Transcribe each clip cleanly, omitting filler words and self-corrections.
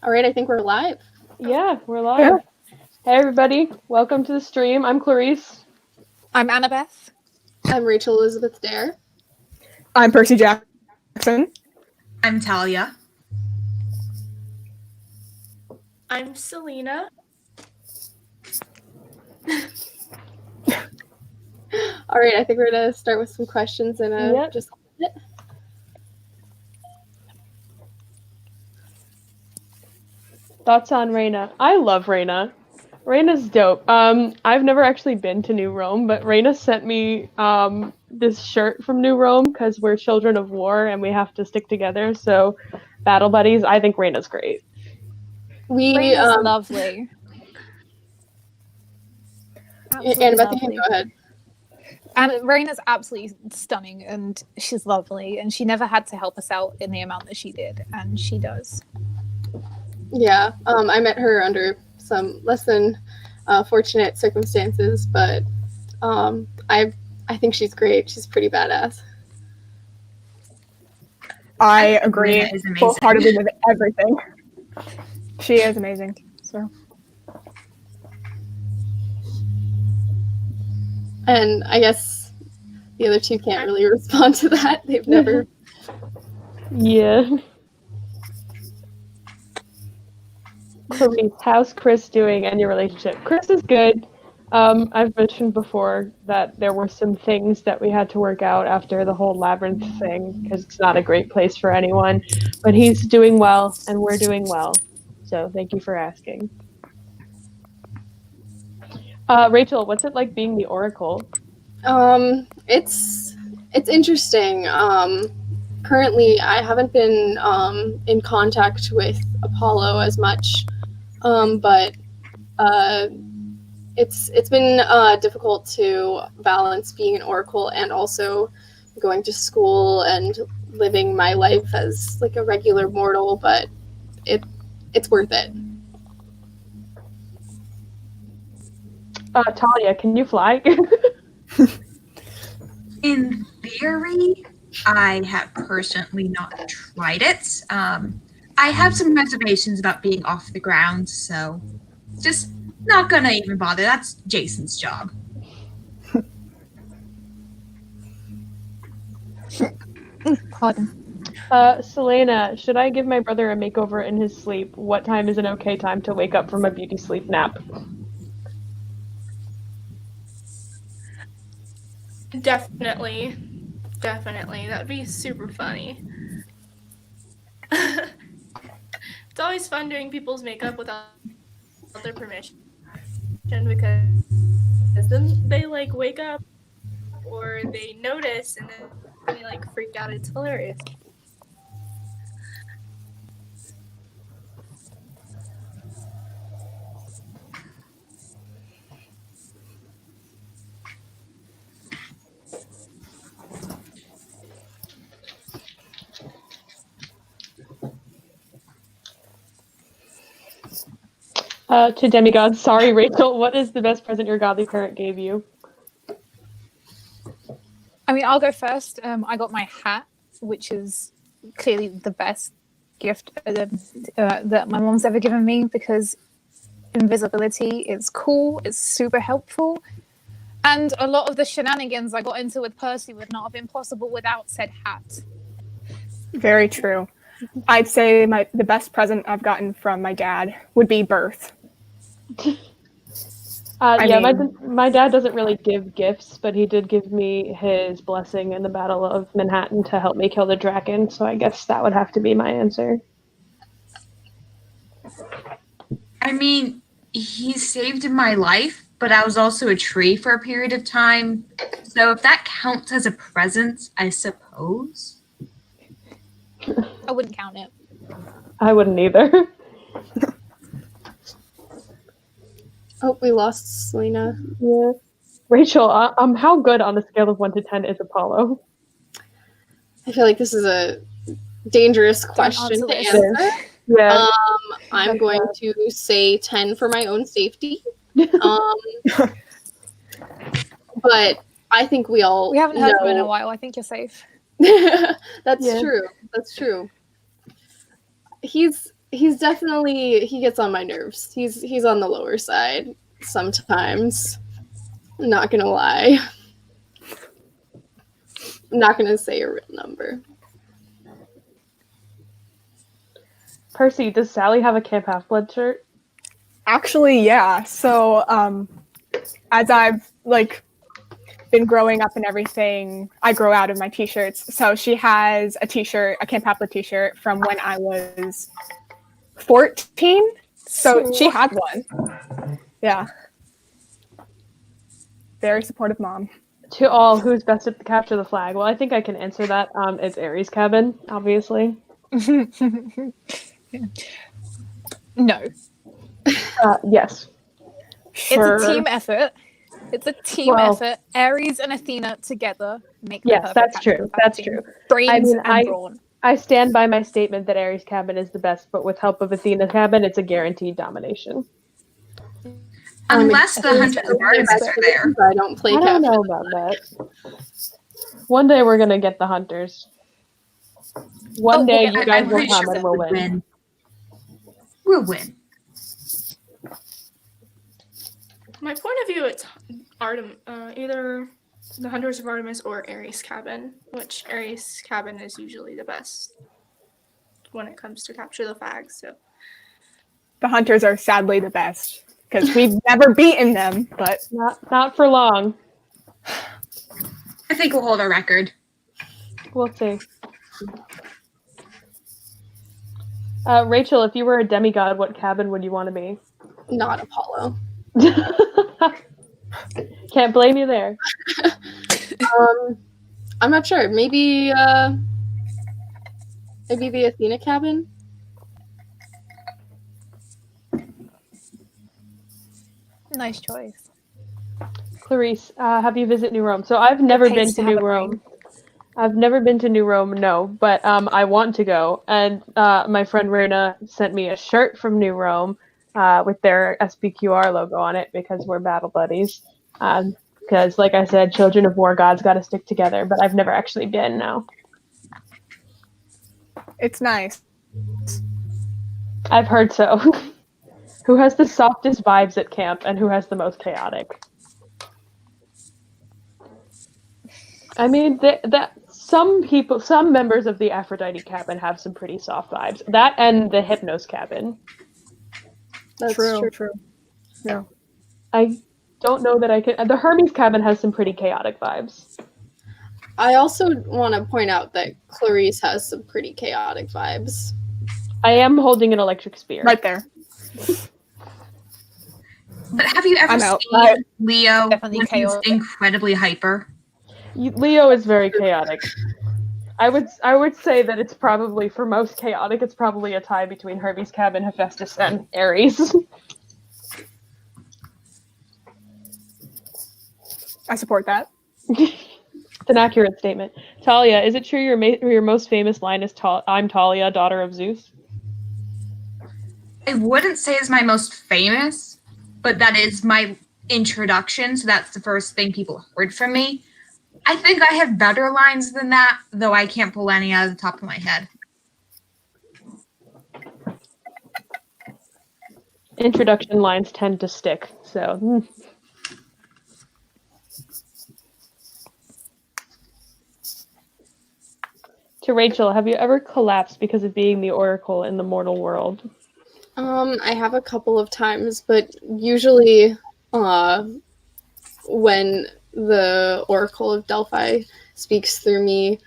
All right, I think we're live. Yeah, we're live. Yeah. Hey, everybody. Welcome to the stream. I'm Clarisse. I'm Annabeth. I'm Rachel Elizabeth Dare. I'm Percy Jackson. I'm Thalia. I'm Silena. All right, I think we're going to start with some questions in just a minute. Thoughts on Reyna? I love Reyna. Reyna's dope. I've never actually been to New Rome, but Reyna sent me this shirt from New Rome because we're children of war and we have to stick together. So, battle buddies. I think Reyna's great. Reyna's lovely. Annabeth, you can go ahead. And Reyna's absolutely stunning, and she's lovely, and she never had to help us out in the amount that she did, and she does. Yeah, I met her under some less than fortunate circumstances, but I think she's great. She's pretty badass. I agree wholeheartedly with everything. She is amazing. So. And I guess the other two can't really respond to that. They've never. Yeah. Clarisse, how's Chris doing and your relationship? Chris is good. I've mentioned before that there were some things that we had to work out after the whole labyrinth thing because it's not a great place for anyone. But he's doing well and we're doing well. So thank you for asking. Rachel, what's it like being the Oracle? It's interesting. Currently, I haven't been in contact with Apollo as much, but it's been difficult to balance being an Oracle and also going to school and living my life as like a regular mortal. But it's worth it. Thalia, can you fly? In theory, I have personally not tried it. I have some reservations about being off the ground, so just not gonna even bother. That's Jason's job. Pardon. Silena, should I give my brother a makeover in his sleep? What time is an okay time to wake up from a beauty sleep nap? Definitely. That'd be super funny. It's always fun doing people's makeup without their permission because then they like wake up or they notice and then they like freak out. It's hilarious. To Demigod, sorry, Rachel, what is the best present your godly parent gave you? I mean, I'll go first. I got my hat, which is clearly the best gift that my mom's ever given me because invisibility is cool, it's super helpful, and a lot of the shenanigans I got into with Percy would not have been possible without said hat. Very true. I'd say the best present I've gotten from my dad would be birth. My dad doesn't really give gifts, but he did give me his blessing in the Battle of Manhattan to help me kill the dragon, so I guess that would have to be my answer. I mean, he saved my life, but I was also a tree for a period of time. So if that counts as a present, I suppose. I wouldn't count it. I wouldn't either. Oh, we lost Silena. Yeah. Rachel, how good on a scale of 1 to 10 is Apollo? I feel like this is a dangerous question to answer. Yeah. I'm going to say 10 for my own safety. But I think we haven't heard from him in a while. I think you're safe. That's true. He's he's definitely, he gets on my nerves. He's on the lower side sometimes. I'm not gonna lie. I'm not gonna say a real number. Percy, does Sally have a Camp Half-Blood shirt? Actually, yeah. So, as I've been growing up and everything, I grow out of my t-shirts. So she has a t-shirt, a Camp Half-Blood t-shirt from when I was 14. So she had one. Yeah. Very supportive mom. To all, who's best at capture the flag? Well, I think I can answer that. It's Aries' cabin, obviously. No. Yes. Sure. It's a team effort. It's a team effort. Ares and Athena together make the Yes, perfect that's capture true. the flag That's team. true. Brains and brawn. I stand by my statement that Ares' cabin is the best, but with help of Athena's cabin, it's a guaranteed domination. Unless the Hunters of Artemis are there. I don't play I don't capture. know about that. One day we're gonna get the Hunters. One day you guys will come and we'll win. We'll win. My point of view, it's either the Hunters of Artemis or Ares' cabin, which Ares' cabin is usually the best when it comes to capture the flag. So The Hunters are sadly the best because we've never beaten them, but Not for long. I think we'll hold our record. We'll see. Rachel, if you were a demigod, what cabin would you want to be? Not Apollo. Can't blame you there. I'm not sure. Maybe the Athena cabin. Nice choice. Clarisse, have you visited New Rome? So I've never been to New Rome. I've never been to New Rome, no, but I want to go. And my friend Rena sent me a shirt from New Rome with their SPQR logo on it because we're battle buddies. Because, like I said, children of war gods got to stick together, but I've never actually been, no. it's nice. I've heard so. Who has the softest vibes at camp and who has the most chaotic? I mean, some members of the Aphrodite cabin have some pretty soft vibes. That and the Hypnos cabin. That's True. Yeah. I don't know that I can. The Hermes cabin has some pretty chaotic vibes. I also want to point out that Clarisse has some pretty chaotic vibes. I am holding an electric spear. Right there. But have you ever I'm out. seen Leo Definitely when he's chaotic. incredibly hyper? Leo is very chaotic. I would say that it's probably, for most chaotic, it's probably a tie between Hermes cabin, Hephaestus, and Ares. I support that. It's an accurate statement. Thalia, is it true your most famous line is "I'm Thalia, daughter of Zeus"? I wouldn't say it's my most famous, but that is my introduction, so that's the first thing people heard from me. I think I have better lines than that, though I can't pull any out of the top of my head. Introduction lines tend to stick, so. To Rachel, have you ever collapsed because of being the oracle in the mortal world? I have a couple of times, but usually when the Oracle of Delphi speaks through me,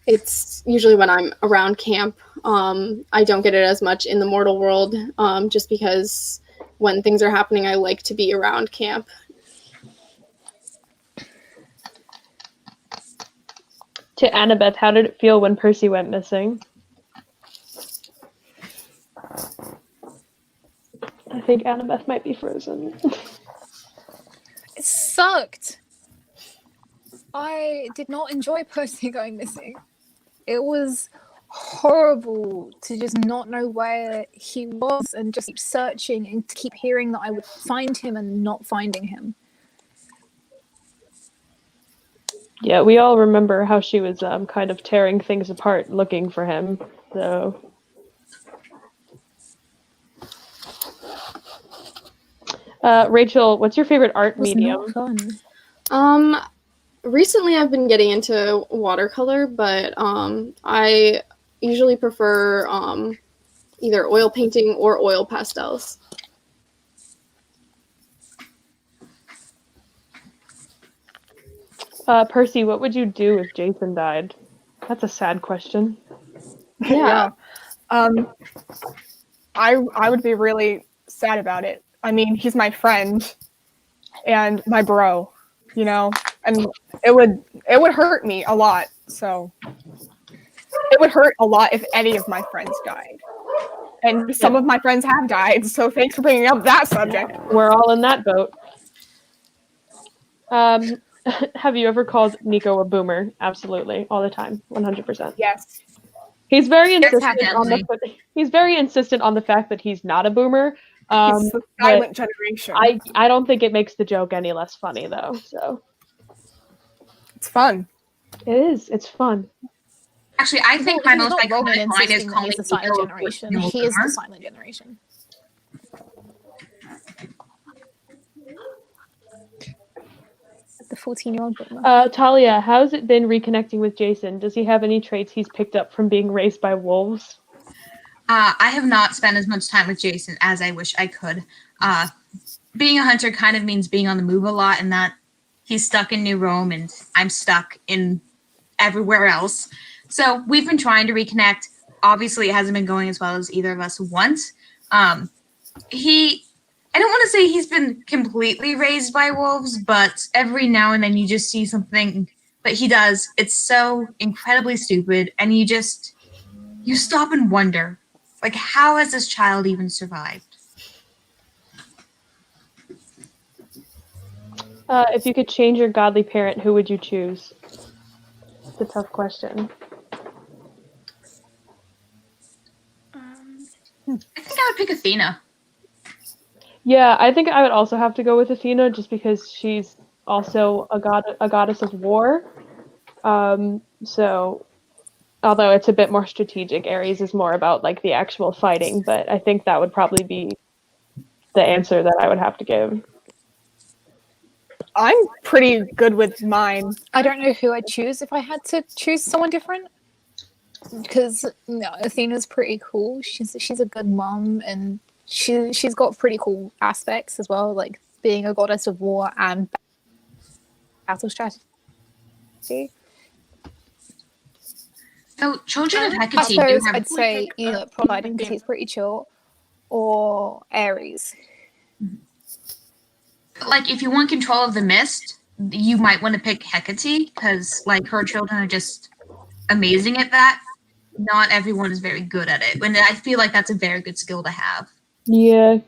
it's usually when I'm around camp. I don't get it as much in the mortal world, just because when things are happening, I like to be around camp. To Annabeth, how did it feel when Percy went missing? I think Annabeth might be frozen. It sucked. I did not enjoy Percy going missing. It was horrible to just not know where he was and just keep searching and to keep hearing that I would find him and not finding him. Yeah, we all remember how she was kind of tearing things apart looking for him. So Rachel, what's your favorite art Was medium? not fun. Recently I've been getting into watercolor, but I usually prefer either oil painting or oil pastels. Percy, what would you do if Jason died? That's a sad question. Yeah. I would be really sad about it. I mean, he's my friend and my bro, you know, and it would hurt me a lot. So it would hurt a lot if any of my friends died. And some of my friends have died, so thanks for bringing up that subject. We're all in that boat. Have you ever called Nico a boomer? Absolutely, all the time, 100%. Yes. He's very insistent Definitely. on the fact that he's not a boomer. He's the silent generation. I don't think it makes the joke any less funny though. So It's fun. it is. It's fun. Actually, I think my most He's not wrong in iconic line is insisting that calling he's the silent Nico a generation. boomer. He is the silent generation. The 14-year-old boomer. Thalia, how's it been reconnecting with Jason? Does he have any traits he's picked up from being raised by wolves? I have not spent as much time with Jason as I wish I could. Being a hunter kind of means being on the move a lot, and that he's stuck in New Rome and I'm stuck in everywhere else. So we've been trying to reconnect. Obviously, it hasn't been going as well as either of us want. I don't want to say he's been completely raised by wolves, but every now and then you just see something that he does. It's so incredibly stupid, and you stop and wonder, like, how has this child even survived? If you could change your godly parent, who would you choose? It's a tough question. I think I would pick Athena. Yeah, I think I would also have to go with Athena just because she's also a goddess of war. So, although it's a bit more strategic, Ares is more about like the actual fighting. But I think that would probably be the answer that I would have to give. I'm pretty good with mine. I don't know who I'd choose if I had to choose someone different. Because Athena's pretty cool. She's a good mom, and she's got pretty cool aspects as well, like being a goddess of war and battle strategy. So, children of I Hecate do suppose have I'd say either providing because he's pretty chill, or Ares. like if you want control of the mist, you might want to pick Hecate because like her children are just amazing at that. Not everyone is very good at it, and I feel like that's a very good skill to have. Yeah,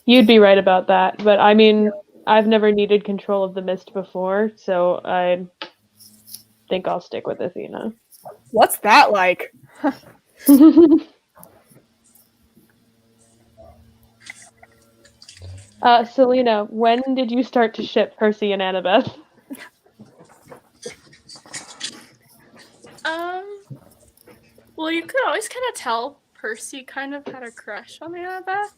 you'd be right about that. But I mean, I've never needed control of the mist before, so I think I'll stick with Athena. What's that like? Silena, when did you start to ship Percy and Annabeth? Well, you could always kind of tell Percy kind of had a crush on Annabeth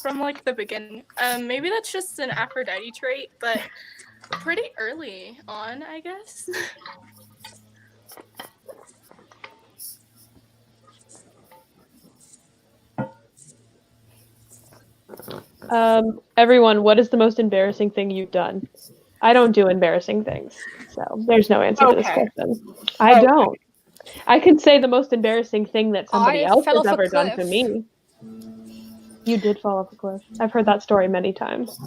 from like the beginning. Maybe that's just an Aphrodite trait, but pretty early on, I guess. Everyone, what is the most embarrassing thing you've done? I don't do embarrassing things, so there's no answer to this question. I don't. I can say the most embarrassing thing that somebody else has ever done to me. You did fall off a cliff. I've heard that story many times.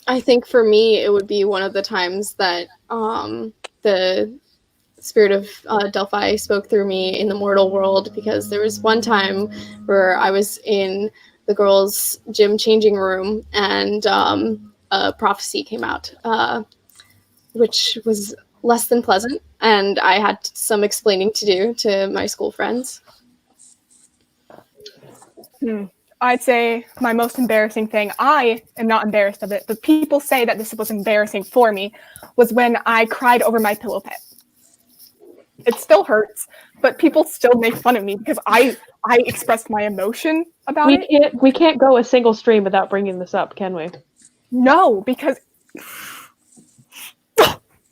I think for me, it would be one of the times that the spirit of Delphi spoke through me in the mortal world, because there was one time where I was in the girls' gym changing room and a prophecy came out, which was less than pleasant, and I had some explaining to do to my school friends. I'd say my most embarrassing thing, I am not embarrassed of it, but people say that this was embarrassing for me, was when I cried over my pillow pet. It still hurts, but people still make fun of me because I I expressed my emotion about We it. can't go a single stream without bringing this up, can we? No, because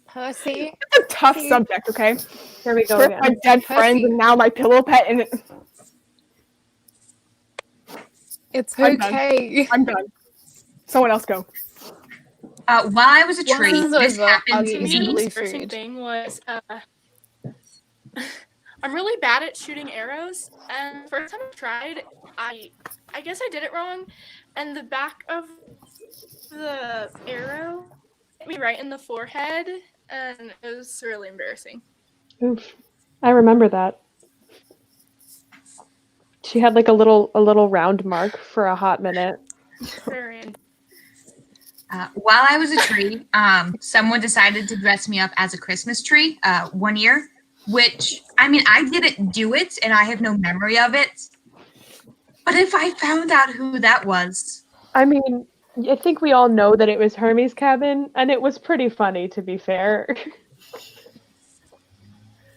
Percy, it's a tough subject, okay? Here we go First again. my dead friends Percy. and now my pillow pet, and it's I'm done. okay. I'm done. Someone else go. While I was a Once tree, it's this over, happened I'll to To eat me, me. blue the embarrassing food. thing was I'm really bad at shooting arrows, and the first time I tried, I guess I did it wrong, and the back of the arrow hit me right in the forehead, and it was really embarrassing. Oof. I remember that. She had like a little round mark for a hot minute. Very While I was a tree, someone decided to dress me up as a Christmas tree one year, which, I mean, I didn't do it, and I have no memory of it. But if I found out who that was... I mean, I think we all know that it was Hermes' cabin, and it was pretty funny, to be fair.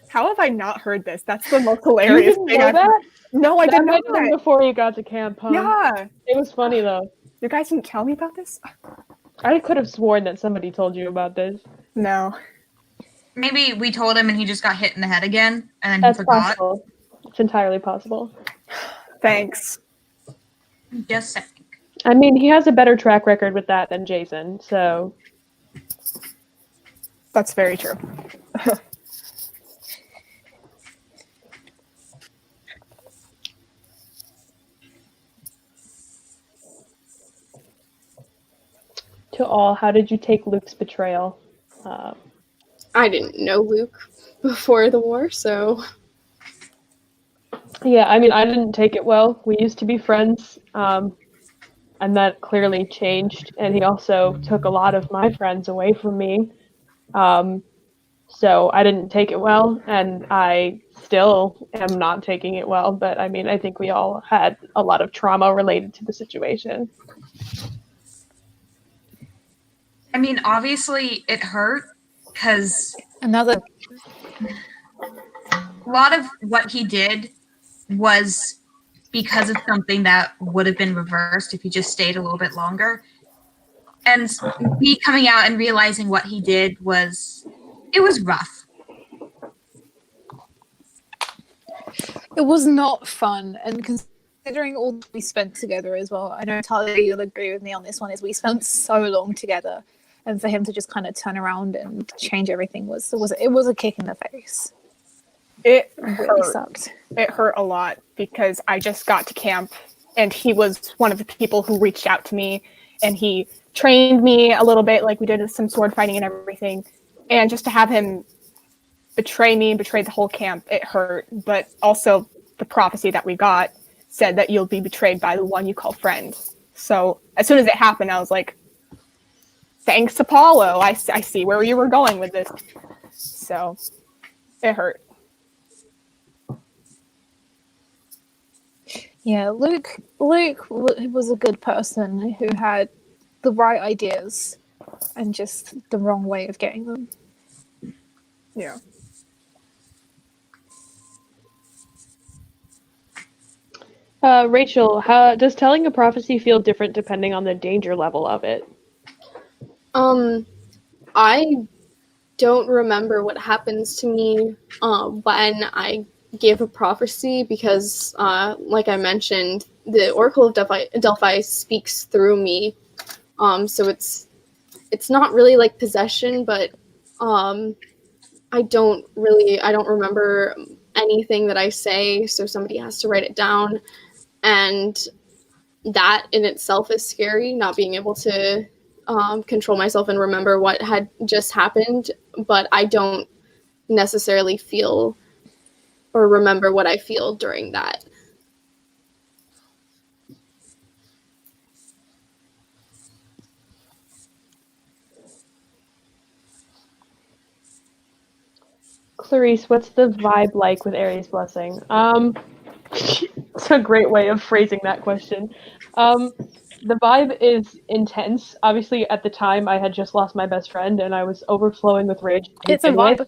How have I not heard this? That's the most You hilarious didn't thing know I've that? heard. No, I That did might not. have been before you got to camp, huh? Yeah. It was funny, though. You guys didn't tell me about this? I could have sworn that somebody told you about this. No. Maybe we told him and he just got hit in the head again, and then That's he forgot. possible. It's entirely possible. Thanks. Just saying. I mean, he has a better track record with that than Jason, so... That's very true. To all, how did you take Luke's betrayal? I didn't know Luke before the war, so Yeah, I mean, I didn't take it well. We used to be friends, and that clearly changed. And he also took a lot of my friends away from me. So I didn't take it well, and I still am not taking it well. But I mean, I think we all had a lot of trauma related to the situation. I mean, obviously it hurt because Another a lot of what he did was because of something that would have been reversed if he just stayed a little bit longer. And me coming out and realizing what he did was rough. It was not fun, and considering all that we spent together as well, I know Thalia, you'll agree with me on this one, is we spent so long together, and for him to just kind of turn around and change everything was a kick in the face. It Really hurt. sucked. It hurt a lot because I just got to camp and he was one of the people who reached out to me and he trained me a little bit, like we did some sword fighting and everything. And just to have him betray me, betray the whole camp, it hurt. But also the prophecy that we got said that you'll be betrayed by the one you call friend. So as soon as it happened, I was like, thanks, Apollo. I see where you were going with this. So it hurt. Yeah, Luke was a good person who had the right ideas and just the wrong way of getting them. Yeah. Rachel, how does telling a prophecy feel different depending on the danger level of it? I don't remember what happens to me when I give a prophecy because, like I mentioned, the Oracle of Delphi speaks through me. So it's not really like possession, but I don't remember anything that I say, so somebody has to write it down. And that in itself is scary, not being able to control myself and remember what had just happened, but I don't necessarily feel or remember what I feel during that. Clarisse, what's the vibe like with Aries Blessing? It's a great way of phrasing that question. The vibe is intense. Obviously, at the time, I had just lost my best friend, and I was overflowing with rage. It's a vibe.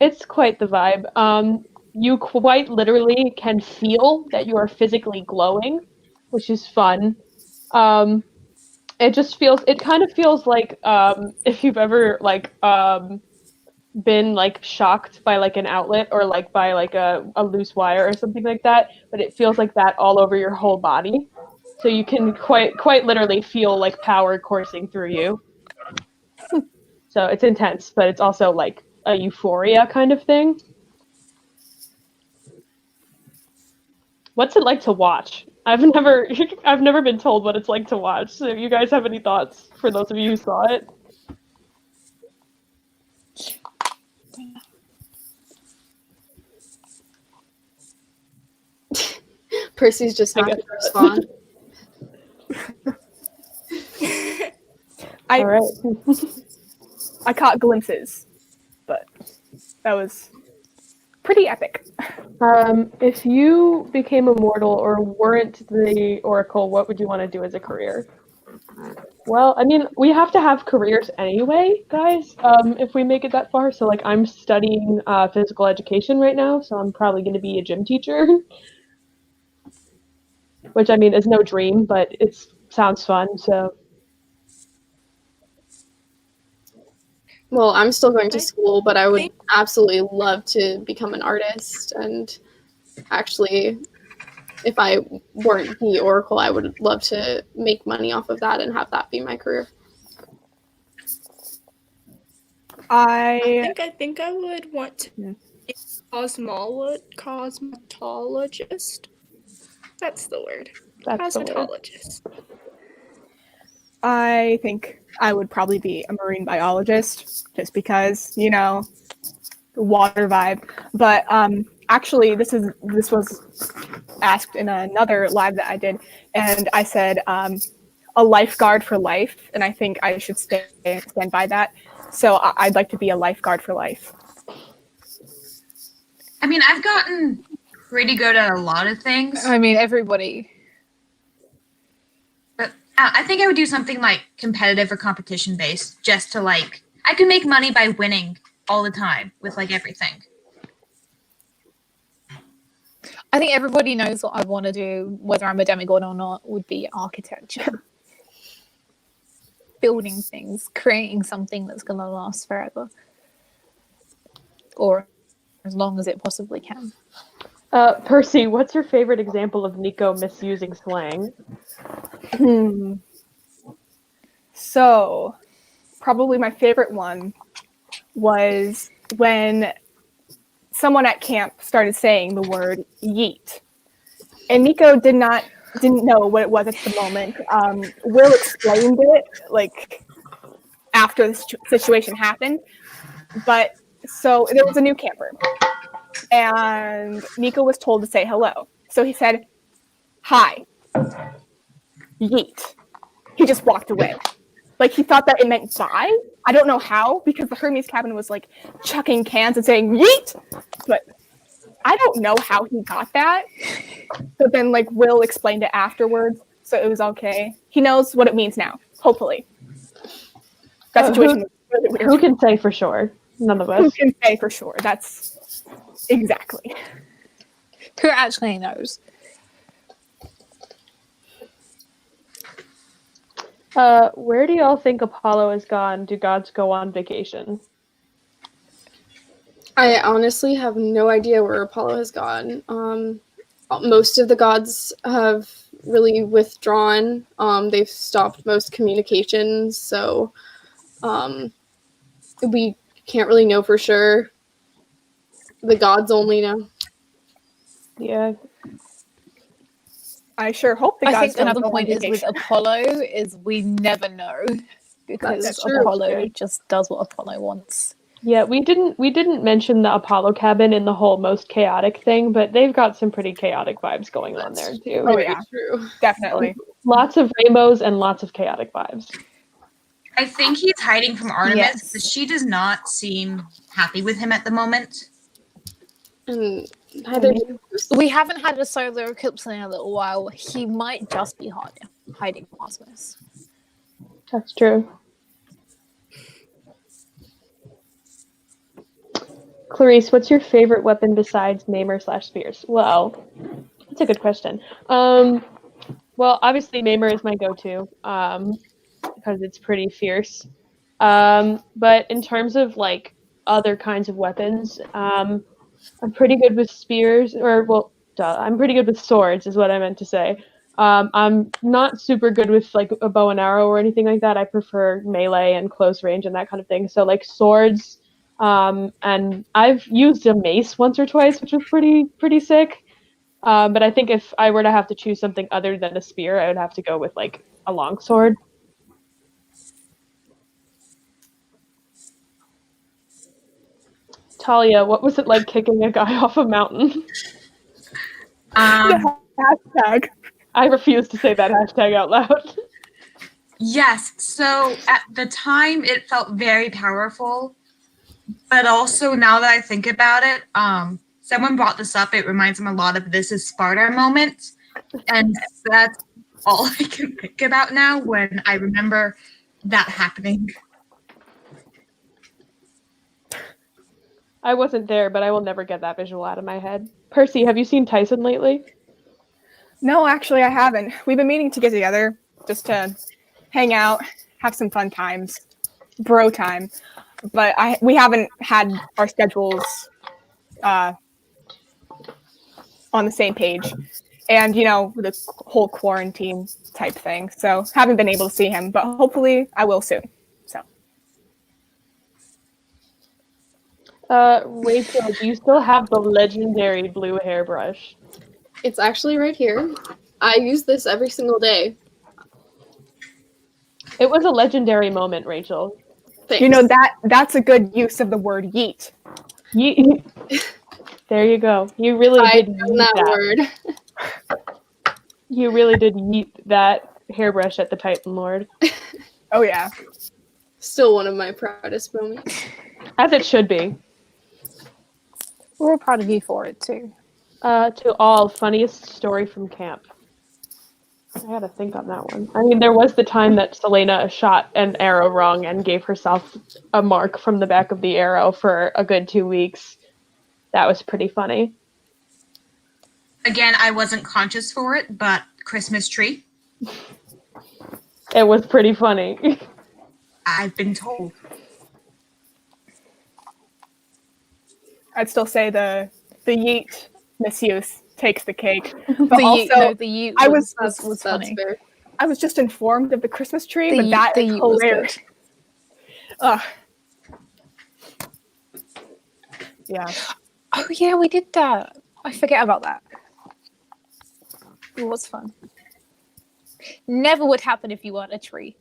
It's quite the vibe. you quite literally can feel that you are physically glowing, which is fun. It kind of feels like if you've ever been like shocked by like an outlet or like by like a loose wire or something like that, but it feels like that all over your whole body. So you can quite literally feel like power coursing through you. So it's intense, but it's also like a euphoria kind of thing. What's it like to watch? I've never been told what it's like to watch. So if you guys have any thoughts for those of you who saw it? Percy's just not going to respond. All right. I caught glimpses, but that was pretty epic. If you became immortal or weren't the Oracle, what would you want to do as a career? Well, I mean, we have to have careers anyway, guys, if we make it that far. So, like, I'm studying physical education right now, so I'm probably going to be a gym teacher. Which, I mean, is no dream, but it sounds fun, so... Well, I'm still going to school, but I would absolutely love to become an artist. And actually, if I weren't the Oracle, I would love to make money off of that and have that be my career. I think I would want to be a cosmetologist. That's the word. Cosmetologist. I think I would probably be a marine biologist, just because, you know, the water vibe. But actually, this was asked in another live that I did, and I said a lifeguard for life, and I think I should stand by that. So I'd like to be a lifeguard for life. I mean, I've gotten pretty good at a lot of things. I mean, everybody. But I think I would do something like competitive or competition based, just to like, I can make money by winning all the time with like everything. I think everybody knows what I want to do, whether I'm a demigod or not, would be architecture. Building things, creating something that's going to last forever. Or as long as it possibly can. Percy, what's your favorite example of Nico misusing slang? So, probably my favorite one was when someone at camp started saying the word yeet. And Nico didn't know what it was at the moment. Will explained it, like, after the situation happened. But, so, there was a new camper. And Nico was told to say hello. So he said, "Hi. Yeet." He just walked away. Like, he thought that it meant bye. I don't know how, because the Hermes cabin was, like, chucking cans and saying, "Yeet!" But I don't know how he got that. But then, like, Will explained it afterwards, so it was okay. He knows what it means now, hopefully. That situation was really weird. Who can say for sure? None of us. Who can say for sure? That's exactly. Who actually knows? Where do y'all think Apollo has gone? Do gods go on vacation? I honestly have no idea where Apollo has gone. Most of the gods have really withdrawn. They've stopped most communications, so we can't really know for sure. The gods only know. Yeah. I sure hope the gods I think don't another go on point is with vacation. Apollo is we never know, because That's true. Apollo just does what Apollo wants. Yeah, we didn't mention the Apollo cabin in the whole most chaotic thing, but they've got some pretty chaotic vibes going on there too. Oh yeah, True. definitely. Lots of rainbows and lots of chaotic vibes. I think he's hiding from Artemis Yes. because she does not seem happy with him at the moment. And neither We haven't had a solar eclipse in a little while. He might just be hiding from Artemis. Clarisse, what's your favorite weapon besides Maimer/Spears? Well, that's a good question. Well, obviously Maimer is my go-to because it's pretty fierce. But in terms of like other kinds of weapons, I'm pretty good with spears, I'm pretty good with swords, is what I meant to say. I'm not super good with like a bow and arrow or anything like that. I prefer melee and close range and that kind of thing. So like swords, and I've used a mace once or twice, which was pretty sick. But I think if I were to have to choose something other than a spear, I would have to go with like a longsword. Thalia, what was it like kicking a guy off a mountain? Um, Hashtag. I refuse to say that hashtag out loud. yes. So at the time, it felt very powerful, but also now that I think about it, someone brought this up. It reminds me a lot of This Is Sparta moment, and that's all I can think about now when I remember that happening. I wasn't there, but I will never get that visual out of my head. Percy, have you seen Tyson lately? No, actually, I haven't. We've been meaning to get together just to hang out, have some fun times, bro time. But we haven't had our schedules on the same page. And, you know, the whole quarantine type thing. So haven't been able to see him, but hopefully I will soon. So. Rachel, do you still have the legendary blue hairbrush? It's actually right here. I use this every single day. It was a legendary moment, Rachel. Thanks. You know, that's a good use of the word yeet. Yeet. There you go. You really did yeet that word. You really did yeet that hairbrush at the Titan Lord. Oh, yeah. Still one of my proudest moments. As it should be. We're all proud of you for it too. To all, funniest story from camp. I gotta think on that one. I mean, there was the time that Silena shot an arrow wrong and gave herself a mark from the back of the arrow for a good 2 weeks. That was pretty funny. Again, I wasn't conscious for it, but Christmas tree. It was pretty funny. I've been told. I'd still say the yeet misuse takes the cake. But The yeet I was funny. Fair. I was just informed of the Christmas tree, The but that yeet is was hilarious. good. Yeah. Oh yeah, we did that. I forget about that. It was fun. Never would happen if you weren't a tree.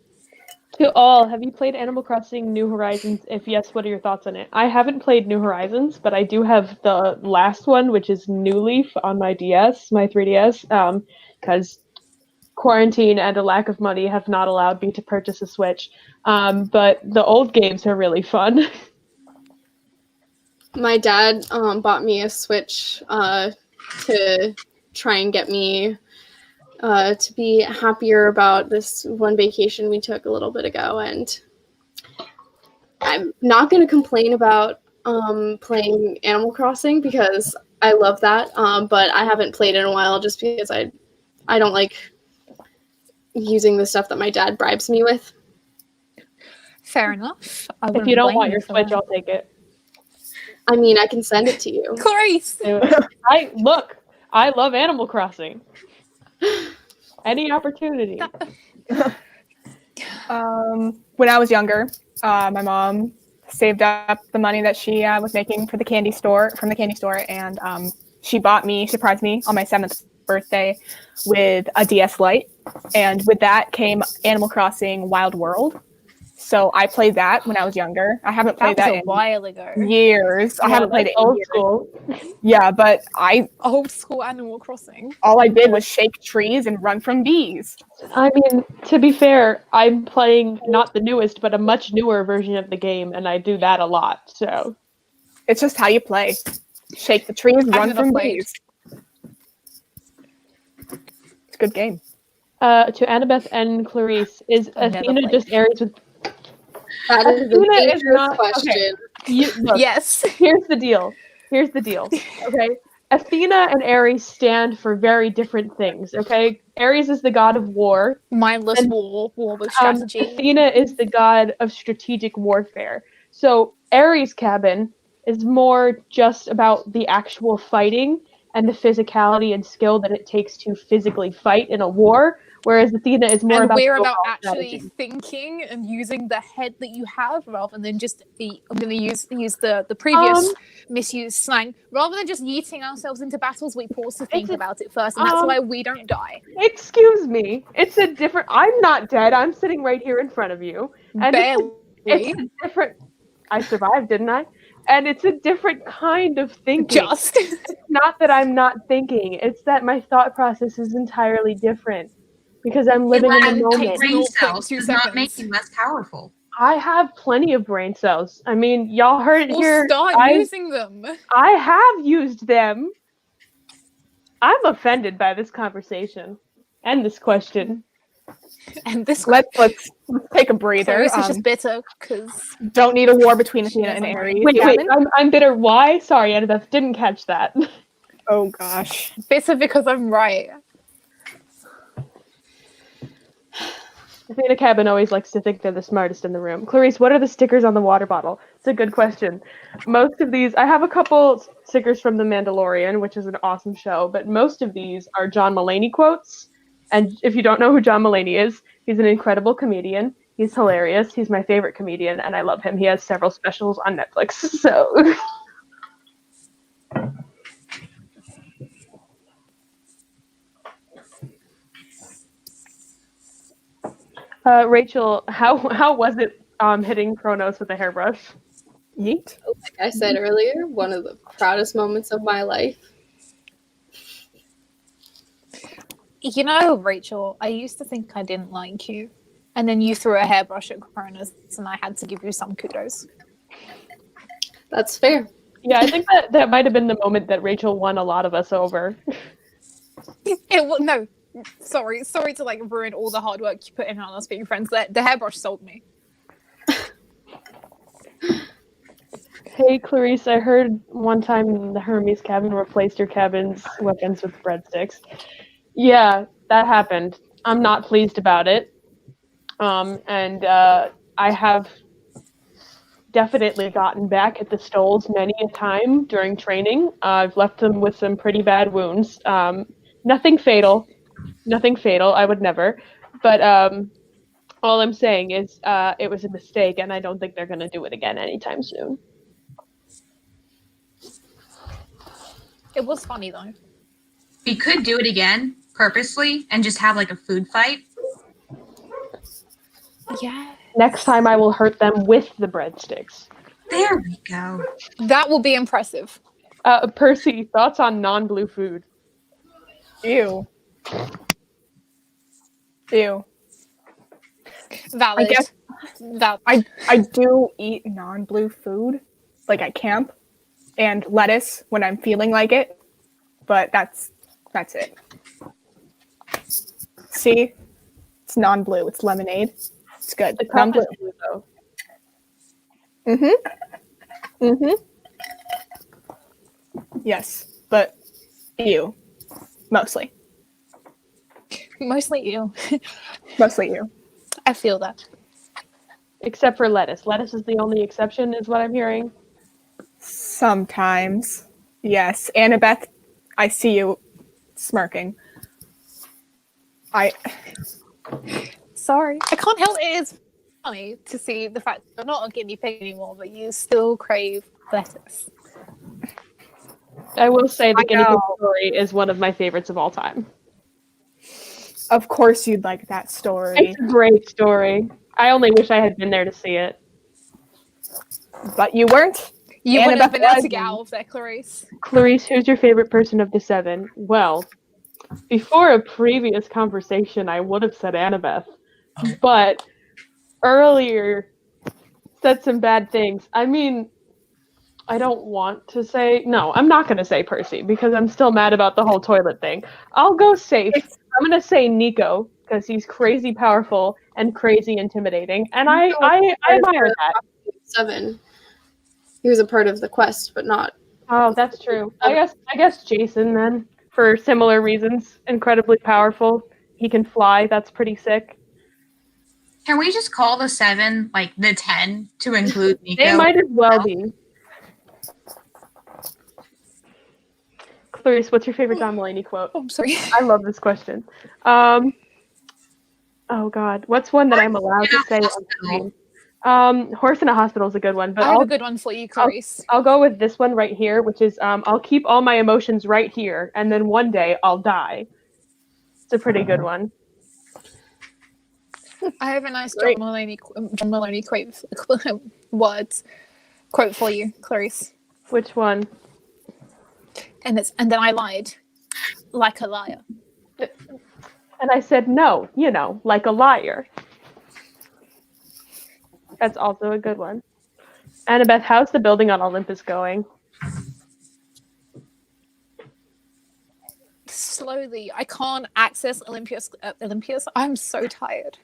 To all, have you played Animal Crossing New Horizons? If yes, what are your thoughts on it? I haven't played New Horizons, but I do have the last one, which is New Leaf on my DS, my 3DS, because quarantine and a lack of money have not allowed me to purchase a Switch. But the old games are really fun. My dad bought me a Switch to try and get me to be happier about this one vacation we took a little bit ago. And I'm not going to complain about playing Animal Crossing because I love that, but I haven't played in a while just because I don't like using the stuff that my dad bribes me with. Fair enough. If you don't want your Switch, I'll take it. I mean, I can send it to you. Clarisse! I love Animal Crossing. Any opportunity. When I was younger, my mom saved up the money that she was making for the candy store, and she surprised me on my 7th birthday with a DS Lite, and with that came Animal Crossing Wild World. So I played that when I was younger. I haven't played that in a while ago. Years. I haven't played it in old years. school. Yeah, but Old school Animal Crossing. all I did was shake trees and run from bees. I mean, to be fair, I'm playing not the newest, but a much newer version of the game, and I do that a lot. So It's just how you play. Shake the trees, run from bees. It's a good game. To Annabeth and Clarisse, is Athena just Aries with? That is a Athena is dangerous not- question. okay. Look, Yes. here's the deal. Okay? Athena and Ares stand for very different things, okay? Ares is the god of war. Mindless And, war with strategy. Athena is the god of strategic warfare. So Ares' cabin is more just about the actual fighting and the physicality and skill that it takes to physically fight in a war, whereas Athena is more And about we're the about overall actually strategy. thinking and using the head that you have rather than just I'm going to use the previous misused slang. Rather than just yeeting ourselves into battles, we pause to think about it first, and that's why we don't die. Excuse me. It's a different... I'm not dead. I'm sitting right here in front of you. And Barely. it's a different... I survived, didn't I? And it's a different kind of thinking. Just. It's not that I'm not thinking. It's that my thought process is entirely different. Because I'm living in the And moment. takes Brain cells 0.2 does not seconds. make you less powerful. I have plenty of brain cells. I mean, y'all heard it We'll here. start using them. I have used them. I'm offended by this conversation and this question. And this Let's take a breather. Clarisse is just bitter because Don't need a war between Athena and doesn't Ares. Wait, Gavin? I'm bitter. Why? Sorry, Annabeth, didn't catch that. Oh gosh. bitter because I'm right. Athena Cabin always likes to think they're the smartest in the room. Clarisse, what are the stickers on the water bottle? It's a good question. Most of these, I have a couple stickers from The Mandalorian, which is an awesome show, but most of these are John Mulaney quotes. And if you don't know who John Mulaney is, he's an incredible comedian. He's hilarious. He's my favorite comedian, and I love him. He has several specials on Netflix. So. Rachel, how was it hitting Kronos with a hairbrush? Yeet. Like I said earlier, one of the proudest moments of my life. You know, Rachel, I used to think I didn't like you. And then you threw a hairbrush at Cronus, and I had to give you some kudos. That's fair. Yeah, I think that might have been the moment that Rachel won a lot of us over. No, sorry to like ruin all the hard work you put in on us being friends. The hairbrush sold me. Hey, Clarisse, I heard one time the Hermes cabin replaced your cabin's weapons with breadsticks. Yeah, that happened. I'm not pleased about it. And I have definitely gotten back at the Stoles many a time during training. I've left them with some pretty bad wounds. Nothing fatal. I would never. But all I'm saying is it was a mistake, and I don't think they're going to do it again anytime soon. It was funny though. We could do it again purposely and just have like a food fight. Yeah. Next time I will hurt them with the breadsticks. There we go. That will be impressive. Percy, thoughts on non-blue food? Ew. Valid. I guess I do eat non-blue food, like at camp, and lettuce when I'm feeling like it, but that's it. See? It's non-blue. It's lemonade. It's good. The cup Non-blue. is blue, though. Yes, but ew. Mostly. Mostly you. Mostly you. I feel that. Except for lettuce. Lettuce is the only exception, is what I'm hearing. Sometimes. Yes. Annabeth, I see you smirking. Sorry. I can't help it. It's funny to see the fact that you're not a guinea pig anymore, but you still crave lettuce. I will say the I guinea pig know. story is one of my favorites of all time. Of course you'd like that story. It's a great story. I only wish I had been there to see it. But you weren't. You wouldn't have been able to was. get out of there, Clarisse. Clarisse, who's your favorite person of the 7? Well, before a previous conversation, I would have said Annabeth. But earlier said some bad things. I mean, I don't want to say... No, I'm not going to say Percy, because I'm still mad about the whole toilet thing. I'll go safe. I'm going to say Nico, because he's crazy powerful and crazy intimidating. And I admire that. 7. He was a part of the quest, but not. Oh, that's true. I guess Jason then, for similar reasons. Incredibly powerful. He can fly. That's pretty sick. Can we just call the 7 like the 10 to include Nico? They might as well be. Clarisse, what's your favorite John Mulaney quote? Oh, I'm sorry. I love this question. Oh God, what's one that I'm allowed to say on time? Horse in a Hospital is a good one, but I have a good one for you, Clarisse. I'll go with this one right here, which is I'll keep all my emotions right here, and then one day I'll die. It's a pretty good one. I have a nice John Mulaney quote for you, Clarisse. Which one? And then I lied, like a liar. And I said no, like a liar. That's also a good one. Annabeth, how's the building on Olympus going? Slowly. I can't access Olympus. I'm so tired.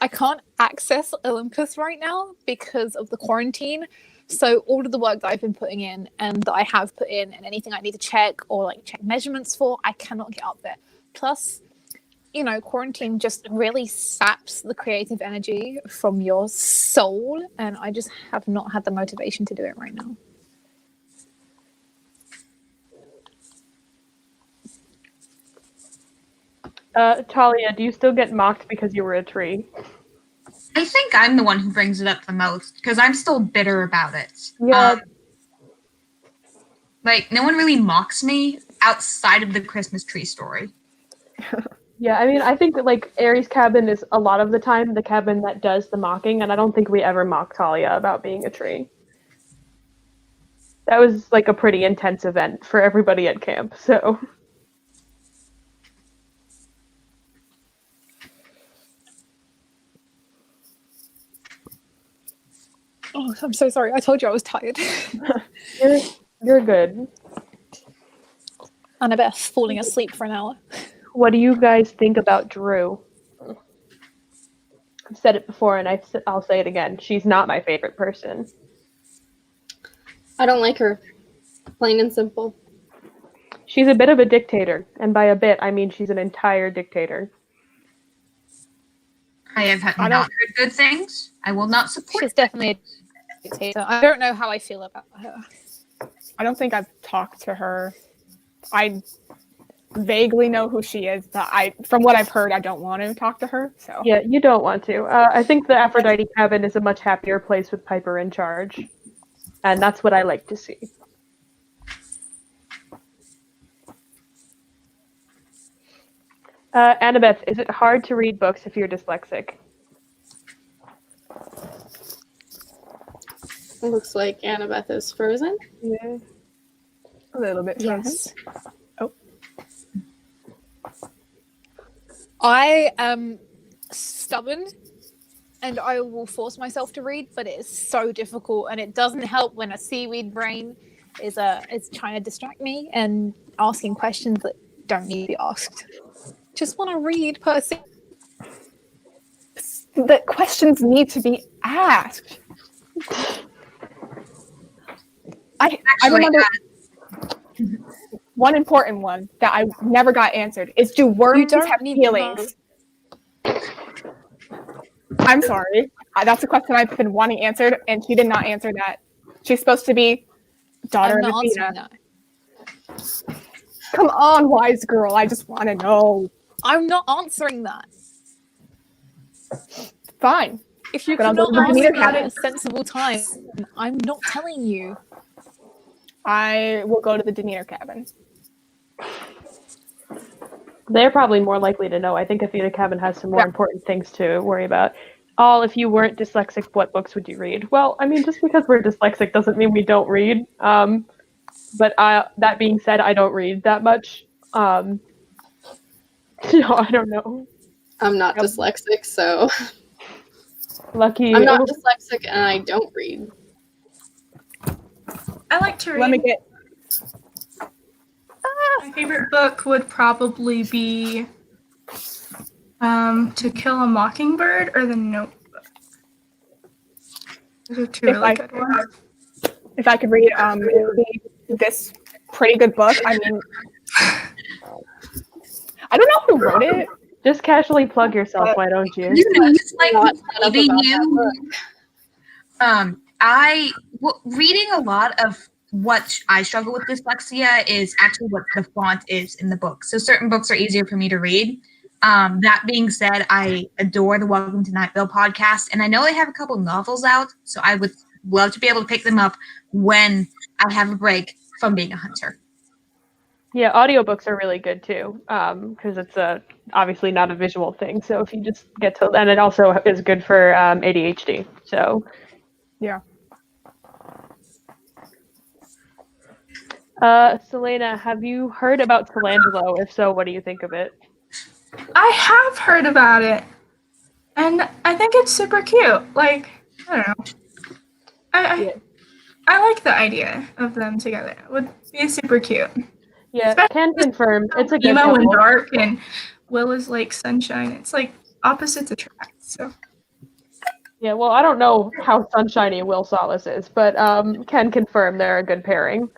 I can't access Olympus right now because of the quarantine. So all of the work that I've been putting in and that I have put in and anything I need to check or like check measurements for, I cannot get up there. Plus, quarantine just really saps the creative energy from your soul, and I just have not had the motivation to do it right now. Thalia, do you still get mocked because you were a tree? I think I'm the one who brings it up the most because I'm still bitter about it. Yeah. No one really mocks me outside of the Christmas tree story. Yeah, I mean, I think that Aries' cabin is a lot of the time the cabin that does the mocking, and I don't think we ever mock Thalia about being a tree. That was a pretty intense event for everybody at camp, so. Oh, I'm so sorry. I told you I was tired. You're good. Annabeth falling asleep for an hour. What do you guys think about Drew? I've said it before, and I'll say it again. She's not my favorite person. I don't like her. Plain and simple. She's a bit of a dictator, and by a bit, I mean she's an entire dictator. I have not heard good things. I will not support. She's definitely a dictator. I don't know how I feel about her. I don't think I've talked to her. I vaguely know who she is, but from what I've heard, I don't want to talk to her. So yeah, you don't want to. I think the Aphrodite cabin is a much happier place with Piper in charge, and that's what I like to see. Annabeth, is it hard to read books if you're dyslexic? It looks like Annabeth is frozen. Yeah. A little bit frozen. Yes. Oh. I am stubborn and I will force myself to read, but it is so difficult, and it doesn't help when a seaweed brain is trying to distract me and asking questions that don't need to be asked. Just want to read, Percy. The questions need to be asked. I remember one important one that I never got answered is, do worms have feelings? I'm sorry. That's a question I've been wanting answered, and she did not answer that. She's supposed to be daughter of Athena. Come on, wise girl. I just want to know. I'm not answering that. Fine. If you cannot answer that at a sensible time, I'm not telling you. I will go to the Demeter cabin. They're probably more likely to know. I think Athena cabin has some more important things to worry about. If you weren't dyslexic, what books would you read? Well, I mean, just because we're dyslexic doesn't mean we don't read. But that being said, I don't read that much. I don't know. I'm not dyslexic, so lucky. I'm not dyslexic and I don't read. I like to read. Let me get. My favorite book would probably be To Kill a Mockingbird or The Notebook. Those are two really good ones. if I could read, it would be this pretty good book. I mean, I don't know who wrote it. Just casually plug yourself, why don't you? You know, it's like Not enough maybe about that you. Reading a lot of what I struggle with dyslexia is actually what the font is in the book. So certain books are easier for me to read. That being said, I adore the Welcome to Night Vale podcast, and I know they have a couple novels out, so I would love to be able to pick them up when I have a break from being a hunter. Yeah, audiobooks are really good too, because it's obviously not a visual thing. So if you just get to, and it also is good for ADHD. So Yeah. Silena, have you heard about Colangelo? If so, what do you think of it? I have heard about it, and I think it's super cute. Like, I don't know. I like the idea of them together. It would be super cute. Yeah, Especially can confirm. It's a good emo and couple. dark, and Will is like sunshine. It's like opposites attract. So Yeah, well, I don't know how sunshiny Will Solace is, but can confirm they're a good pairing.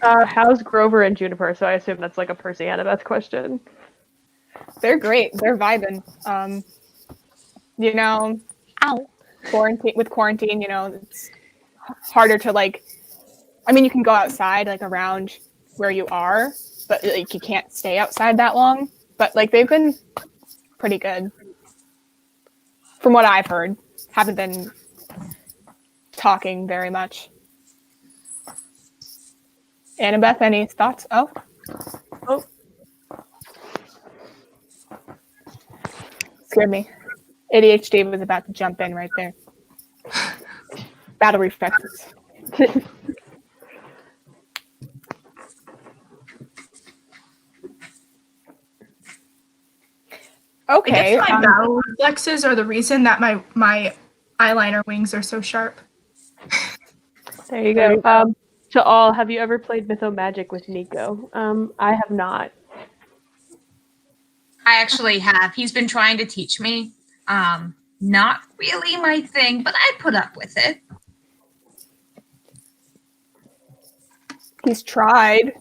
How's Grover and Juniper? So I assume that's like a Percy Annabeth question. They're great. They're vibing. You know, quarantine, you know, it's harder to like. I mean, you can go outside like around where you are, but like you can't stay outside that long. But like they've been pretty good, from what I've heard. Haven't been talking very much. Annabeth, any thoughts? Oh. Scared me. ADHD was about to jump in right there. Battle reflexes. Okay. I guess my battle reflexes are the reason that my eyeliner wings are so sharp. There you go. To all, have you ever played Mythomagic with Nico? I have not. I actually have. He's been trying to teach me. Not really my thing, but I put up with it. He's tried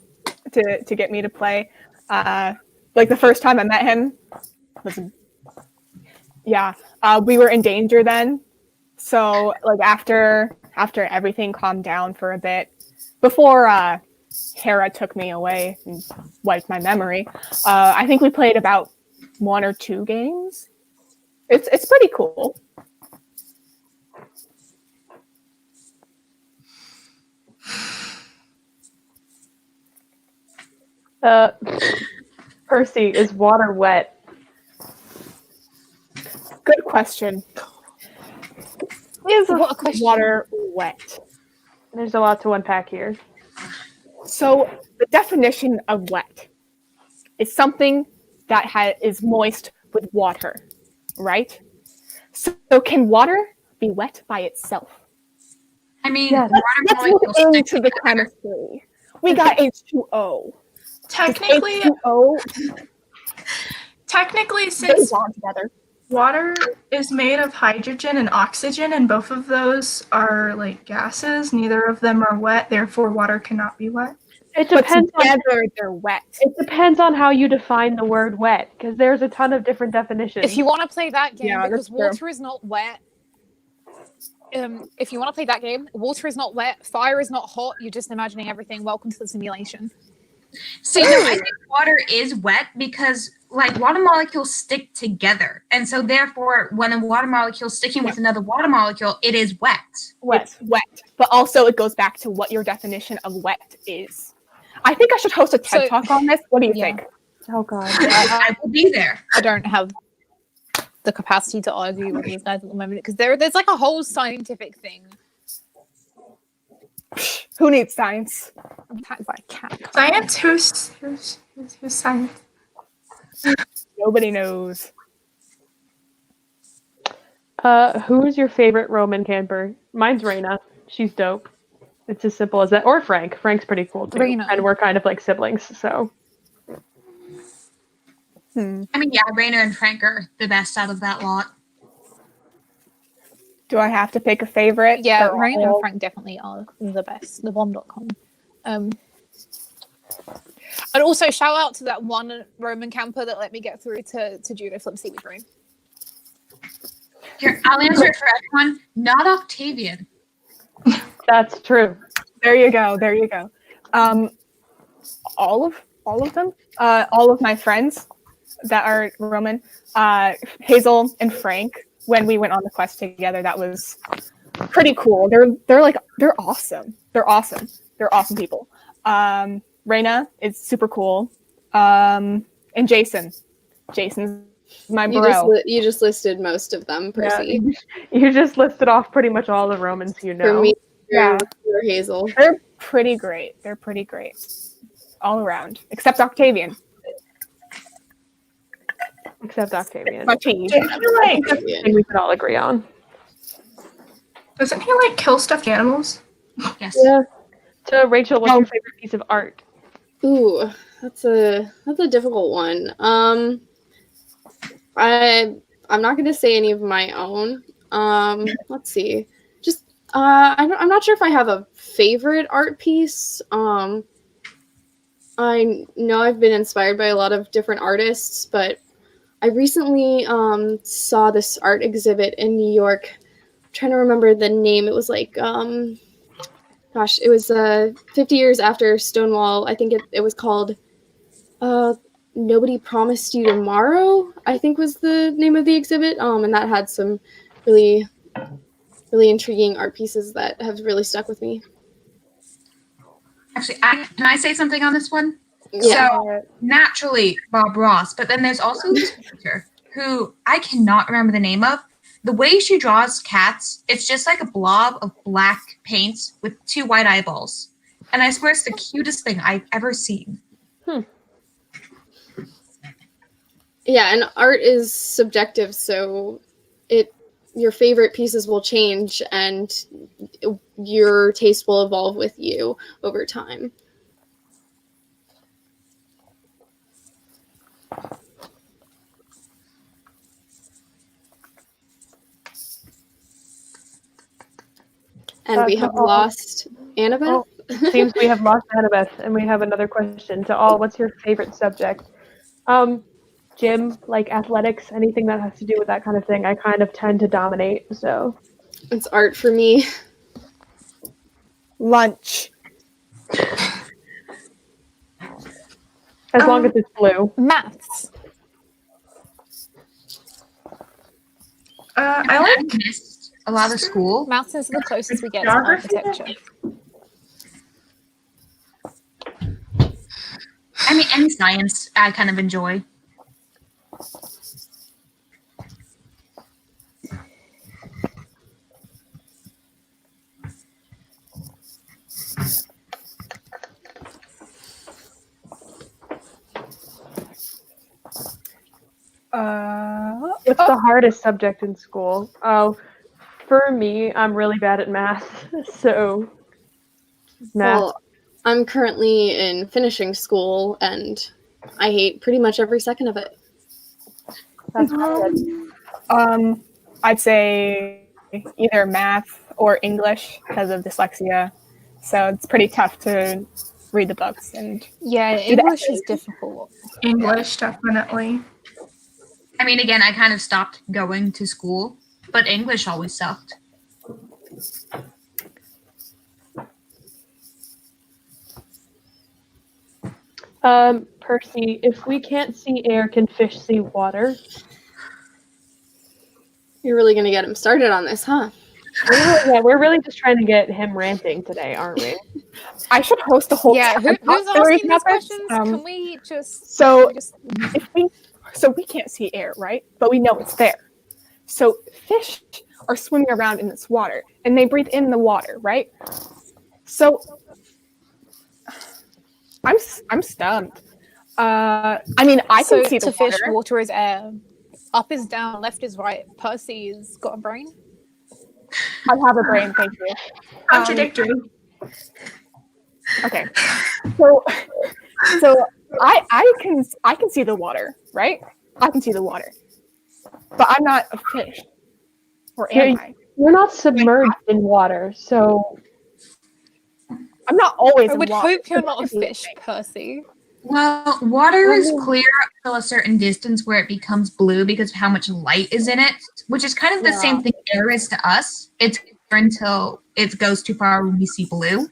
to get me to play. Like the first time I met him was, we were in danger then. So like after everything calmed down for a bit, before Hera took me away and wiped my memory, I think we played about 1 or 2 games. It's pretty cool. Percy, is water wet? Good question. Is What a question. water wet? There's a lot to unpack here. So the definition of wet is something that is moist with water, right? So can water be wet by itself? I mean, Yeah, Let's move into the chemistry. We got H2O. Technically, They since bond together. water is made of hydrogen and oxygen, and both of those are like gases, neither of them are wet, therefore water cannot be wet. It But depends together they're wet. It depends on how you define the word wet, because there's a ton of different definitions. If you want to play that game, Yeah, because that's true. water is not wet. If you want to play that game, water is not wet, fire is not hot. You're just imagining everything. Welcome to the simulation. See, no, I think water is wet because, like, water molecules stick together. And so, therefore, when a water molecule is sticking with another water molecule, it is wet. It's wet. But also it goes back to what your definition of wet is. I think I should host a TED Talk on this. What do you think? Oh, God. I will be there. I don't have the capacity to argue with these guys at the moment because there's like a whole scientific thing. Who needs science? Attacked by a cat. Science? Who's science? Nobody knows. Who's your favorite Roman camper? Mine's Reyna. She's dope. It's as simple as that. Or Frank. Frank's pretty cool too. Reyna. And we're kind of like siblings, so. I mean, yeah, Raina and Frank are the best out of that lot. Do I have to pick a favorite? Yeah, They're Rain all- and Frank definitely are the best. The bomb.com. And also shout out to that one Roman camper that let me get through to Judo Flip Seaweed Rain. Here, I'll answer it for everyone. Not Octavian. That's true. There you go. There you go. All of them. All of my friends that are Roman. Hazel and Frank. When we went on the quest together, that was pretty cool. They're awesome. They're awesome. They're awesome people. Reyna is super cool. And Jason's my bro. You just listed most of them, Percy. Yeah, you just listed off pretty much all the Romans you know. For me, Yeah. you're Hazel. They're pretty great. All around. Except Octavian. Except Octavian. My team. Didn't he like? I think we can all agree on. Doesn't he like kill stuffed animals? Yes. Yeah. So Rachel, what's your favorite piece of art? Ooh, that's a difficult one. I'm not gonna say any of my own. Let's see. Just I'm not sure if I have a favorite art piece. I know I've been inspired by a lot of different artists, but I recently saw this art exhibit in New York. I'm trying to remember the name. It was like it was 50 years after Stonewall. I think it was called Nobody Promised You Tomorrow, I think was the name of the exhibit. And that had some really, really intriguing art pieces that have really stuck with me. Actually, can I say something on this one? Yeah. So, naturally, Bob Ross, but then there's also this painter who I cannot remember the name of. The way she draws cats, it's just like a blob of black paint with 2 white eyeballs. And I swear it's the cutest thing I've ever seen. Yeah, and art is subjective, so your favorite pieces will change and your taste will evolve with you over time. And we have lost Annabeth. Oh, seems we have lost Annabeth, and we have another question. To all, what's your favorite subject? Gym, like athletics, anything that has to do with that kind of thing. I kind of tend to dominate, so. It's art for me. Lunch. As long as it's blue. Maths. I like. missed a lot of school. Maths is the closest we get to Geography? architecture. I mean, any science I kind of enjoy. What's the hardest subject in school? Oh, for me, I'm really bad at math, so math. Well, I'm currently in finishing school, and I hate pretty much every second of it. That's good. I'd say either math or English because of dyslexia. So it's pretty tough to read the books and Yeah, the English is essays. difficult. English, definitely. I mean, again, I kind of stopped going to school, but English always sucked. Percy, if we can't see air, can fish see water? You're really gonna get him started on this, huh? We're really just trying to get him ranting today, aren't we? I should host a whole Yeah, TED who's Talk series asking these about this. questions? Can we just So just we can't see air, right? But we know it's there. So fish are swimming around in this water, and they breathe in the water, right? So I'm stumped. I mean, I can see the to fish, water. water is air. Up is down, left is right. Percy's got a brain. I have a brain, thank you. Contradictory. Okay. So I can see the water, right? I can see the water. But I'm not a fish. Or am I? You're not submerged in water, so I'm not always I in would water. hope you're not a fish, Percy. Well, water is clear until a certain distance where it becomes blue because of how much light is in it, which is kind of the same thing air is to us. It's clear until it goes too far when we see blue.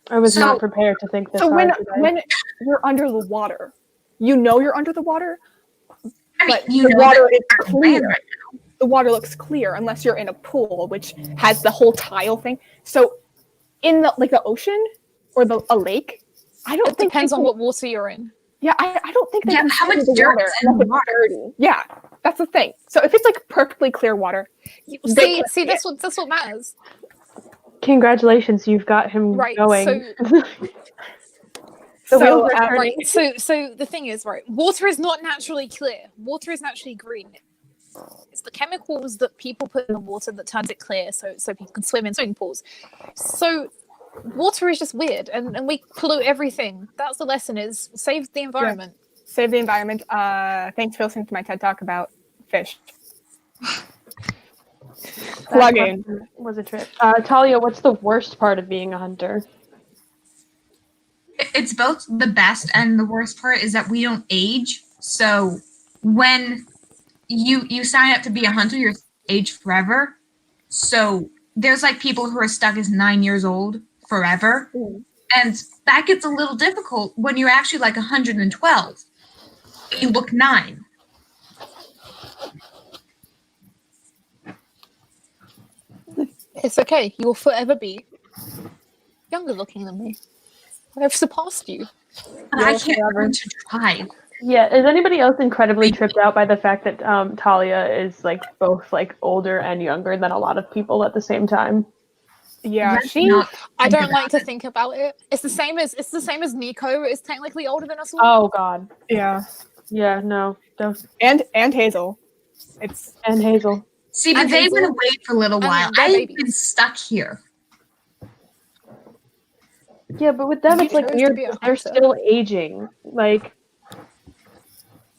I was not prepared to think this So hard when today. you're under the water, you know you're under the water, I mean, but you the know water that is we're on land clear. right The water looks clear unless you're in a pool, which has the whole tile thing. So in the ocean or a lake, I don't It think depends on people- what water you're in. Yeah, I don't think they Yeah, can how see much the dirt water is in unless the it's dirty. Yeah, that's the thing. So if it's like perfectly clear water, they can See, that's what matters. Congratulations, you've got him Right, going. So, wheels are Right. turning. So the thing is, right, water is not naturally clear. Water is naturally green. It's the chemicals that people put in the water that turns it clear so people can swim in swimming pools. So water is just weird and we pollute everything. That's the lesson, is save the environment. save the environment. Thanks for listening to my TED Talk about fish. Plug in. Was a trip. Thalia, what's the worst part of being a hunter? It's both the best and the worst part is that we don't age. So when you sign up to be a hunter, you're aged forever. So there's like people who are stuck as 9 years old forever. And that gets a little difficult when you're actually like 112. You look 9. It's okay. You will forever be younger looking than me. I've surpassed you. I can't learn to drive. Yeah, is anybody else incredibly tripped out by the fact that Thalia is like both like older and younger than a lot of people at the same time? Yeah, Let's she. not I think don't about like to it. think about it. It's the same as Nico is technically older than us all. Oh God. Yeah, Yeah, no. Those and Hazel. It's and Hazel. See, but And they Hazel. went away for a little while. they're I've babies. been stuck here. Yeah, but with them You it's like chose to weird be a because they're hunter. still aging. Like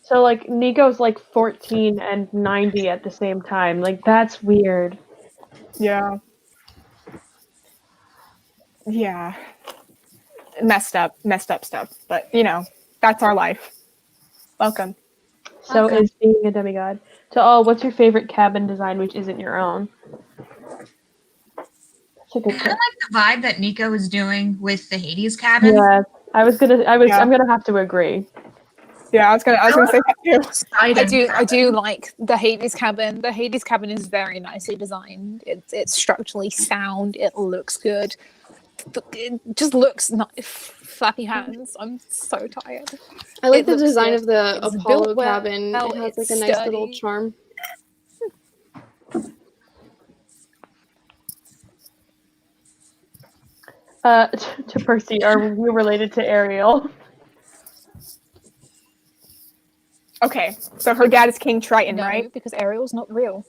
so like Nico's like 14 and 90 at the same time. Like that's weird. yeah. Messed up stuff. But that's our life. Welcome. So Okay. is being a demigod. So what's your favorite cabin design which isn't your own? That's a good I question. like the vibe that Nico is doing with the Hades cabin. Yeah. I'm Yeah. gonna have to agree. Yeah, I was gonna say that too. I do like the Hades cabin. The Hades cabin is very nicely designed. It's structurally sound. It looks good. But it just looks nice. Flappy hands. I'm so tired. I like It the looks design good. of the It's Apollo built well, cabin. It has like it's a nice little sturdy. charm. To Percy, are we related to Ariel? Okay, so her dad is King Triton, No, right? because Ariel's not real.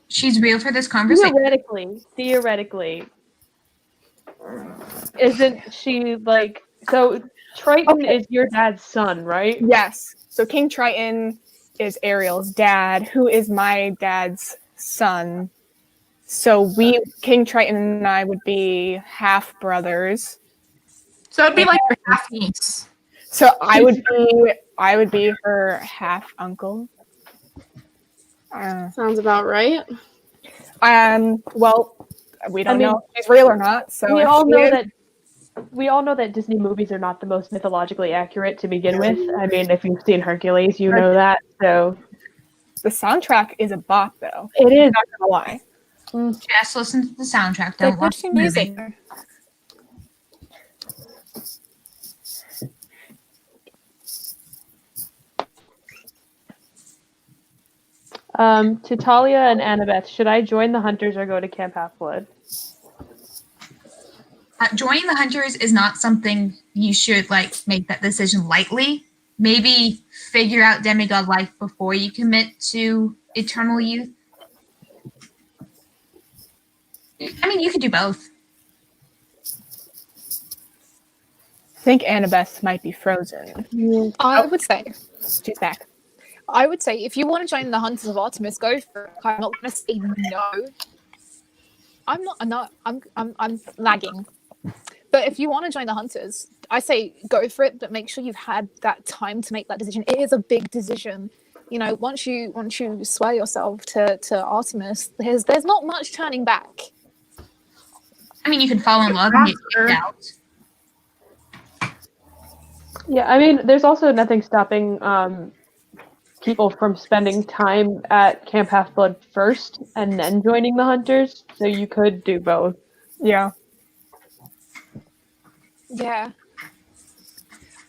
She's real for this conversation. Theoretically, isn't she like so? Triton is your dad's son, right? Yes. So King Triton is Ariel's dad, who is my dad's son. So King Triton and I would be half brothers. So it'd be like your half niece. So I would be her half uncle. Sounds about right. Well, we don't I mean, know if she's real or not. So we if all she know is- that. We all know that Disney movies are not the most mythologically accurate to begin with. I mean, if you've seen Hercules, you know that. So the soundtrack is a bop, though. it is. Not gonna lie. Just listen to the soundtrack. They're Don't good watch for the movie. music. To Thalia and Annabeth, should I join the Hunters or go to Camp Half-Blood? Joining the Hunters is not something you should make that decision lightly. Maybe figure out demigod life before you commit to eternal youth. I mean, you could do both. I think Annabeth might be frozen. I would say She's back. I would say if you want to join the Hunters of Artemis, go for it. I'm not going to say no. I'm lagging. But if you want to join the Hunters, I say go for it, but make sure you've had that time to make that decision. It is a big decision. You know, once you swear yourself to Artemis, there's not much turning back. I mean, you can fall in love and get kicked out. Yeah, I mean, there's also nothing stopping people from spending time at Camp Half-Blood first and then joining the Hunters, so you could do both. Yeah. Yeah.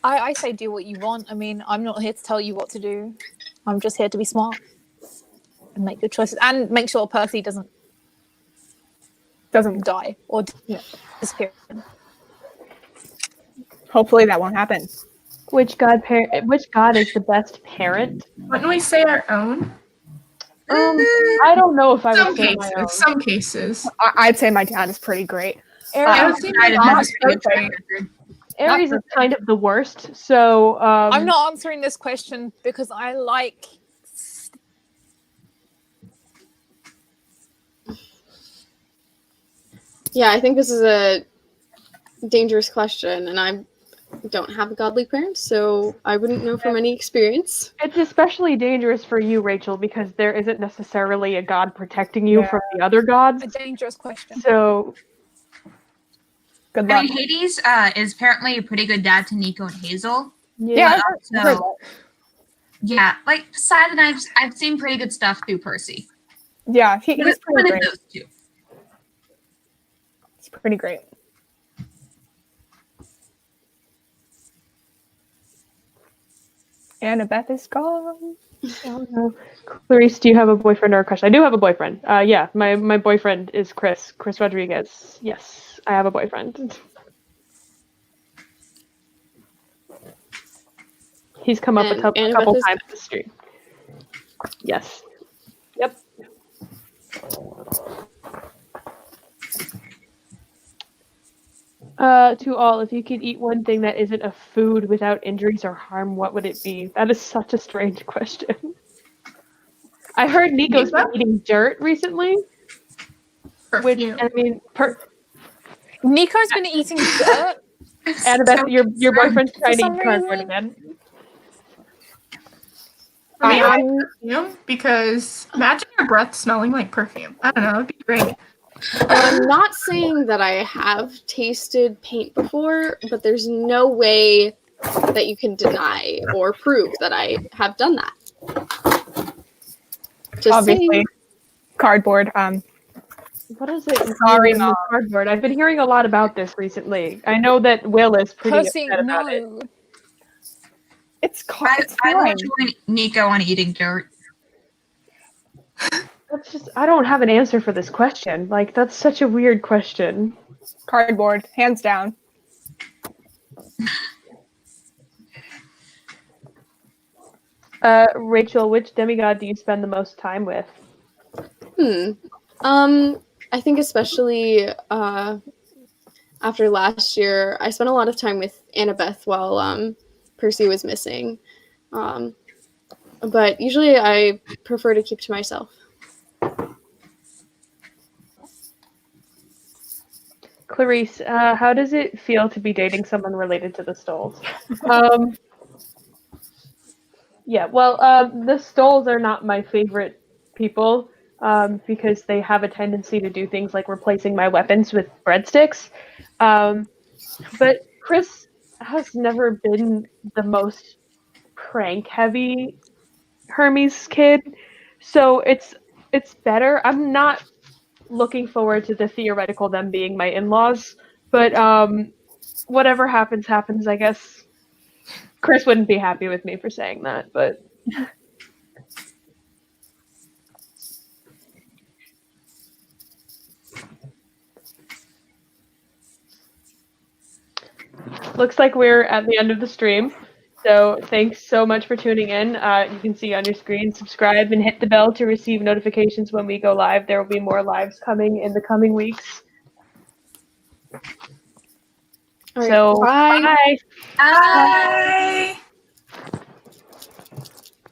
I say do what you want. I mean, I'm not here to tell you what to do. I'm just here to be smart and make good choices and make sure Percy doesn't die or disappear. Hopefully that won't happen. Which god is the best parent? Wouldn't we say our own? I don't know if I Some would say my own. cases. Some cases. I'd say my dad is pretty great. Aries is kind of the worst, so I'm not answering this question because I like. Yeah, I think this is a dangerous question, and I don't have a godly parent, so I wouldn't know from any experience. It's especially dangerous for you, Rachel, because there isn't necessarily a god protecting you from the other gods. A dangerous question. So, good I luck. mean, Hades is apparently a pretty good dad to Nico and Hazel. Yeah. So, yeah, like Poseidon, I've seen pretty good stuff through Percy. Yeah, he's pretty One of great. those two. It's pretty great. Annabeth is gone. oh no. Clarisse, do you have a boyfriend or a crush? I do have a boyfriend. Yeah, my boyfriend is Chris Rodriguez. Yes, I have a boyfriend. He's come up a couple times this stream. Yes. Yep. To all, if you could eat one thing that isn't a food without injuries or harm, what would it be? That is such a strange question. I heard Nico's been eating dirt recently. Which, I mean, Nico's been eating dirt? Annabeth, your boyfriend's trying to eat cardboard again. I mean, perfume, because imagine your breath smelling like perfume. I don't know, it'd be great. I'm not saying that I have tasted paint before, but there's no way that you can deny or prove that I have done that. Just obviously saying. Cardboard. What is it? Sorry, Mom. Cardboard. I've been hearing a lot about this recently. I know that Will is pretty Percy, upset about it. It's cardboard. I will join Nico on eating dirt. That's just, I don't have an answer for this question. Like, that's such a weird question. Cardboard, hands down. Rachel, which demigod do you spend the most time with? I think especially after last year, I spent a lot of time with Annabeth while Percy was missing. But usually I prefer to keep to myself. Clarisse, how does it feel to be dating someone related to the Stolls? Yeah, well, the Stolls are not my favorite people because they have a tendency to do things like replacing my weapons with breadsticks. But Chris has never been the most prank-heavy Hermes kid, so it's better. I'm not looking forward to the theoretical them being my in-laws, but whatever happens, I guess. Chris wouldn't be happy with me for saying that, but looks like we're at the end of the stream. So thanks so much for tuning in. You can see on your screen, subscribe and hit the bell to receive notifications when we go live. There will be more lives coming in the coming weeks. All right, So bye. bye. Bye.